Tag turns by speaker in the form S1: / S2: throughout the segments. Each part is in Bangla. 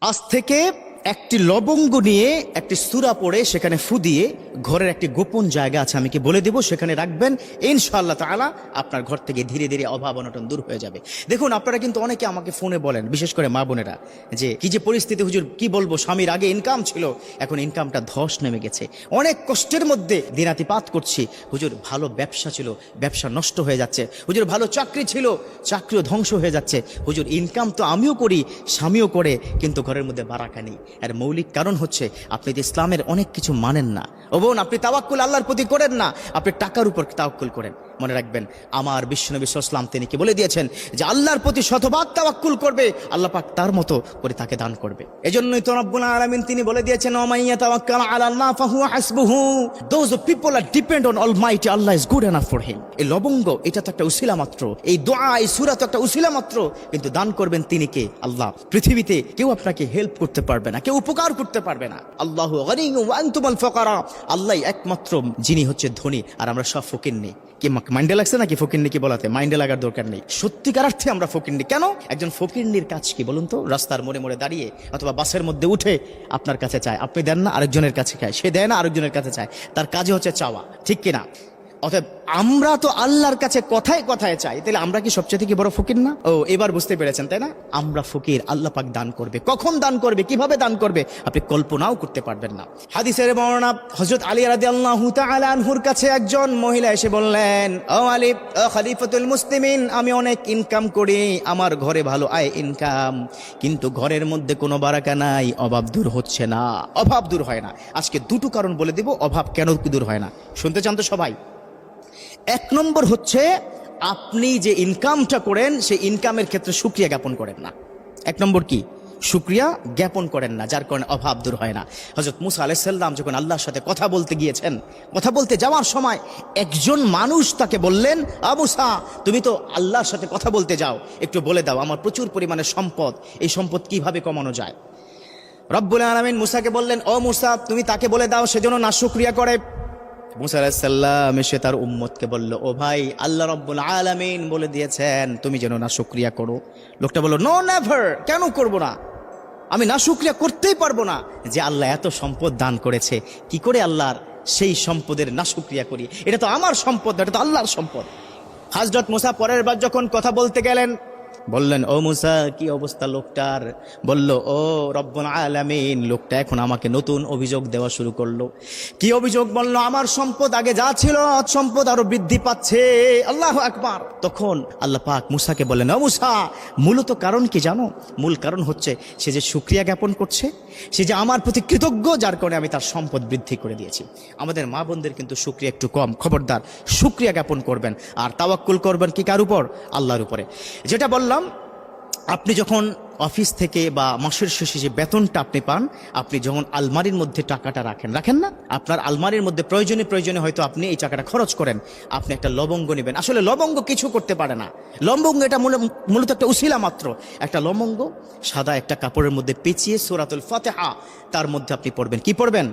S1: আজ থেকে একটি লবঙ্গ নিয়ে একটি সূরা পড়ে সেখানে ফু দিয়ে ঘরের একটি গোপন জায়গা আছে, আমি কি বলে দেব, সেখানে রাখবেন, ইনশাআল্লাহ তাআলা আপনার ঘর থেকে ধীরে ধীরে অভাব অনটন দূর হয়ে যাবে। দেখুন, আপনারা কিন্তু অনেকে আমাকে ফোনে বলেন, বিশেষ করে মা বোনেরা, যে কি যে পরিস্থিতি হুজুর, কি বলবো, স্বামীর আগে ইনকাম ছিল, এখন ইনকামটা ধস নেমে গেছে, অনেক কষ্টের মধ্যে দিনাতিপাত করছি, হুজুর ভালো ব্যবসা ছিল, ব্যবসা নষ্ট হয়ে যাচ্ছে, হুজুর ভালো চাকরি ছিল, চাকরিও ধ্বংস হয়ে যাচ্ছে, হুজুর ইনকাম তো আমিও করি, স্বামীও করে, কিন্তু ঘরের মধ্যে বারাকা নেই। এর মৌলিক কারণ হচ্ছে আপনি যে ইসলামের অনেক কিছু মানেন না। ও বোন, আপনি তাওয়াক্কুল আল্লাহর প্রতি করেন না, আপনি টাকার উপর তাওয়াক্কুল করেন। মনে রাখবেন, আমার বিশ্বনবী সাল্লাল্লাহু আলাইহি ওয়াসাল্লাম তিনি কি বলে দিয়েছেন যে আল্লাহর প্রতি শতভাগ তাওয়াক্কুল করবে, আল্লাহ পাক তার মতো করে তাকে দান করবে। এজন্যই তো রব্বুল আলামিন তিনি বলে দিয়েছেন, ওয়া মাইয়া তাওয়াক্কাল আলাল্লাহ ফাহুয়া হাসবুহু, those people are depend on almighty Allah is good enough for him. এই লবঙ্গ এটা তো একটা উসিলা মাত্র, এই দোয়া এই সূরা তো একটা উসিলা মাত্র, কিন্তু দান করবেন তিনি কে? আল্লাহ। পৃথিবীতে কেউ আপনাকে হেল্প করতে পারবে না, কেউ উপকার করতে পারবে না। আল্লাহু গনিয়্যুম ওয়া আনতুমুল ফুকারা, আল্লাহ একমাত্র যিনি হচ্ছে ধনী, আর আমরা সব ফকিন্নি। কি মাইন্ডে লাগছে নাকি ফকিন্নি কি বলাতে? মাইন্ডে লাগার দরকার নেই, সত্যিকার অর্থে আমরা ফকিন্নি। কেন? একজন ফকিন্নির কাজ কি বলুন তো? রাস্তার মোড়ে মোড়ে দাঁড়িয়ে অথবা বাসের মধ্যে উঠে আপনার কাছে চায়, আপনি দেন না, আরেকজনের কাছে চায়, সে দেয় না, আরেকজনের কাছে চায়, তার কাজে হচ্ছে চাওয়া, ঠিক কিনা? অতএব আমরা তো আল্লাহর কাছে কথায় কথায় চাই, তাহলে আমরা কি সবচেয়ে কি বড় ফকির না? ও, এবার বুঝতে পেরেছেন তাই না? আমরা ফকির, আল্লাহ পাক দান করবে, কখন দান করবে, কিভাবে দান করবে, আপনি কল্পনাও করতে পারবেন না। হাদিসের বর্ণনা, হযরত আলী রাদিয়াল্লাহু তাআলা আনহুর কাছে একজন মহিলা এসে বললেন, ও আলী, ও খলিফাতুল মুসলিমিন, আমি অনেক ইনকাম করি, আমার ঘরে ভালো আয় ইনকাম, কিন্তু ঘরের মধ্যে কোনো বারাকা নাই, অভাব দূর হচ্ছে না, অভাব দূর হয় না। আজকে দুটো কারণ বলে দিব অভাব কেন দূর হয় না, শুনতে চান তো সবাই? এক নম্বর হচ্ছে, আপনি যে ইনকামটা করেন সেই ইনকামের ক্ষেত্রে শুকরিয়া জ্ঞাপন করেন না। এক নম্বর কি? শুকরিয়া জ্ঞাপন করেন না, যার কারণে অভাব দূর হয় না। হযরত মুসা আলাইহিস সালাম যখন আল্লাহর সাথে কথা বলতে গিয়েছেন, কথা বলতে যাওয়ার সময় একজন মানুষ তাকে বললেন, আ মুসা, তুমি তো আল্লাহর সাথে কথা বলতে যাও, একটু বলে দাও আমার প্রচুর পরিমাণে সম্পদ, এই সম্পদ কিভাবে কমানো যায়। রব্বুল আলামিন মুসাকে বললেন, ও মুসা, তুমি তাকে বলে দাও সেজন্য নাশুকরিয়া করে। মুসা আলাইহিস সালাম এসে তার উম্মতকে বলল, ও ভাই, আল্লাহ রাব্বুল আলামিন বলে দিয়েছেন তুমি যেন নাশুকরিয়া করো। লোকটা বলল, নো নেভার, কেন করব না, আমি নাশুকরিয়া করতেই পারবো না, যে আল্লাহ এত সম্পদ দান করেছে, কি করে আল্লাহর সেই সম্পদের নাশুকরিয়া করি? এটা তো আমার সম্পদ, এটা তো আল্লাহর সম্পদ। হযরত মুসা পরের বার যখন কথা বলতে গেলেন, বললেন, ও মুসা, কি অবস্থা লোকটার? বলল, ও রব্বুল আলামিন, লোকটা এখন আমাকে নতুন অভিযোগ দেওয়া শুরু করলো। কি অভিযোগ? বলল, আমার সম্পদ আগে যা ছিল সম্পদ আরো বৃদ্ধি পাচ্ছে। আল্লাহু আকবার। তখন আল্লাহ পাক মুসাকে বললেন, ও মুসা, মূলত কারণ কি জানো? মূল কারণ হচ্ছে সে যে শুকরিয়া জ্ঞাপন করছে, সে যে আমার প্রতি কৃতজ্ঞ, যার কারণে আমি তার সম্পদ বৃদ্ধি করে দিয়েছি। আমাদের মা বোনদের কিন্তু শুকরিয়া একটু কম, খবরদার, শুকরিয়া জ্ঞাপন করবেন, আর তাওয়াক্কুল করবেন কি কার উপর? আল্লাহর উপরে। যেটা বললাম, আপনি যখন অফিস থেকে বা মাসের শেষে যে বেতনটা আপনি পান, আপনি যখন আলমারির মধ্যে টাকাটা রাখেন না, আপনার আলমারির মধ্যে প্রয়োজনে হয়তো আপনি এই টাকাটা খরচ করেন, আপনি একটা লবঙ্গ নেবেন। আসলে লবঙ্গ কিছু করতে পারে না, লবঙ্গ এটা মূলত একটা উসিলা মাত্র। একটা লবঙ্গ সাদা একটা কাপড়ের মধ্যে পেঁচিয়ে সূরাতুল ফাতিহা তার মধ্যে আপনি পড়বেন। কি পড়বেন?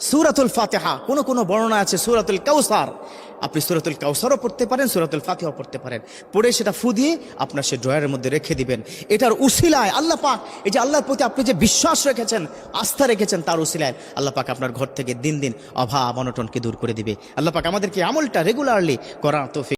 S1: সূরাতুল ফাতিহা। কোনো বর্ণনা আছে সূরাতুল কাউসার, আপনি সূরাতুল কাউসারও পড়তে পারেন, সূরাতুল ফাতিহাও পড়তে পারেন। পড়ে সেটা ফু দিয়ে আপনার সে ড্রয়ারের মধ্যে রেখে দিবেন। এটার উসিলায় আল্লাহ পাক, এই যে আল্লাহর প্রতি আপনি যে বিশ্বাস রেখেছেন, আস্থা রেখেছেন, তার উসিলায় আল্লাহ পাক আপনার ঘর থেকে দিন দিন অভাব অনটনকে দূর করে দিবে। আল্লাহ পাক আমাদেরকে আমলটা রেগুলারলি করার তৌফিক